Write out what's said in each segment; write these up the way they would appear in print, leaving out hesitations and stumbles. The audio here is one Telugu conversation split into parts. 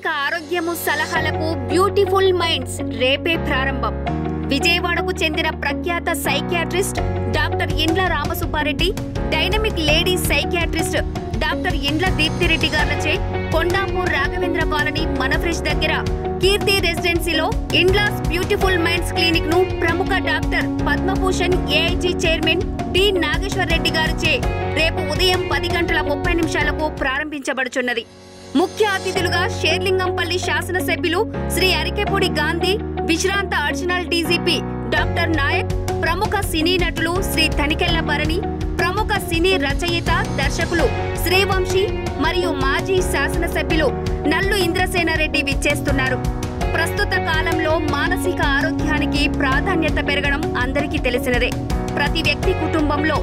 మానసిక ఆరోగ్యము సలహాలకు బ్యూటిఫుల్ మైండ్స్ రేపే ప్రారంభం. విజయవాడకు చెందిన ప్రఖ్యాత psychiatrist doctor Indla Ramasubbareddy, dynamic lady psychiatrist doctor Indla Deeptireddy గారిచే కొండాపూర్ రాఘవేంద్ర కాలనీ మనఫ్రెష్ దగ్గర కీర్తి రెసిడెన్సీలో ఇండ్లాస్ బ్యూటిఫుల్ మైండ్స్ క్లినిక్ ను ప్రముఖ doctor Padmabhushan AIG chairman D Nageshwar Reddy గారిచే రేపు ఉదయం 10:30 ప్రారంభించబడుచున్నది. ముఖ్య అతిథులుగా షేర్లింగంపల్లి శాసనసభ్యులు శ్రీ అరికెపూడి గాంధీ, విశ్రాంత అడిషనల్ డీజీపీ డాక్టర్ నాయక్, ప్రముఖ సినీ నటులు శ్రీ తనికెళ్ల భరణి, ప్రముఖ సినీ రచయిత దర్శకులు శ్రీవంశీ మరియు మాజీ శాసనసభ్యులు నల్లు ఇంద్రసేనారెడ్డి విచ్చేస్తున్నారు. ప్రస్తుత కాలంలో మానసిక ఆరోగ్యానికి ప్రాధాన్యత పెరగడం అందరికీ తెలిసినదే. ప్రతి వ్యక్తి కుటుంబంలో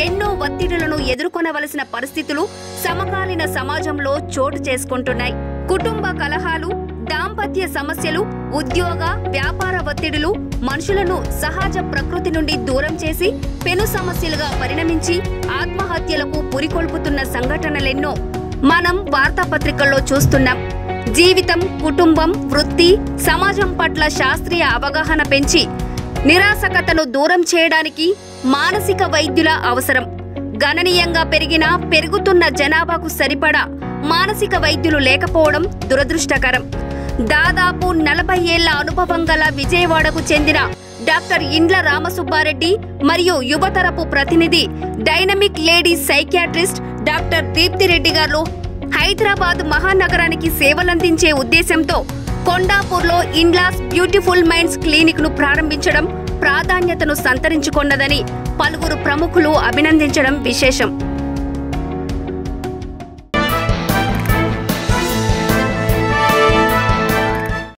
ఎన్నో ఒత్తిడులను ఎదుర్కొనవలసిన పరిస్థితులు సమకాలీన సమాజంలో చోటు చేసుకుంటున్నాయి. కుటుంబ కలహాలు, దాంపత్య సమస్యలు, ఉద్యోగ వ్యాపార ఒత్తిడులు మనుషులను సహజ ప్రకృతి నుండి దూరం చేసి పెను సమస్యలుగా పరిణమించి ఆత్మహత్యలకు పురికొల్పుతున్న సంఘటనలెన్నో మనం వార్తాపత్రికల్లో చూస్తున్నాం. జీవితం, కుటుంబం, వృత్తి, సమాజం పట్ల శాస్త్రీయ అవగాహన పెంచి నిరాసక్తతను దూరం చేయడానికి మానసిక వైద్యుల అవసరం. గణనీయంగా పెరుగుతున్న జనాభాకు సరిపడా మానసిక వైద్యులు లేకపోవడం దురదృష్టకరం. దాదాపు 40 ఏళ్ల అనుభవం గల విజయవాడకు చెందిన డాక్టర్ ఇండ్ల రామసుబ్బారెడ్డి మరియు యువతరపు ప్రతినిధి డైనమిక్ లేడీ సైకియాట్రిస్ట్ డాక్టర్ దీప్తిరెడ్డి గారు హైదరాబాద్ మహానగరానికి సేవలందించే ఉద్దేశంతో కొండాపూర్లో ఇండ్లాస్ బ్యూటిఫుల్ మైండ్స్ క్లినిక్ ను ప్రారంభించడం ప్రాధాన్యతను సంతరించుకున్నదని పలువురు ప్రముఖులు అభినందించడం విశేషం.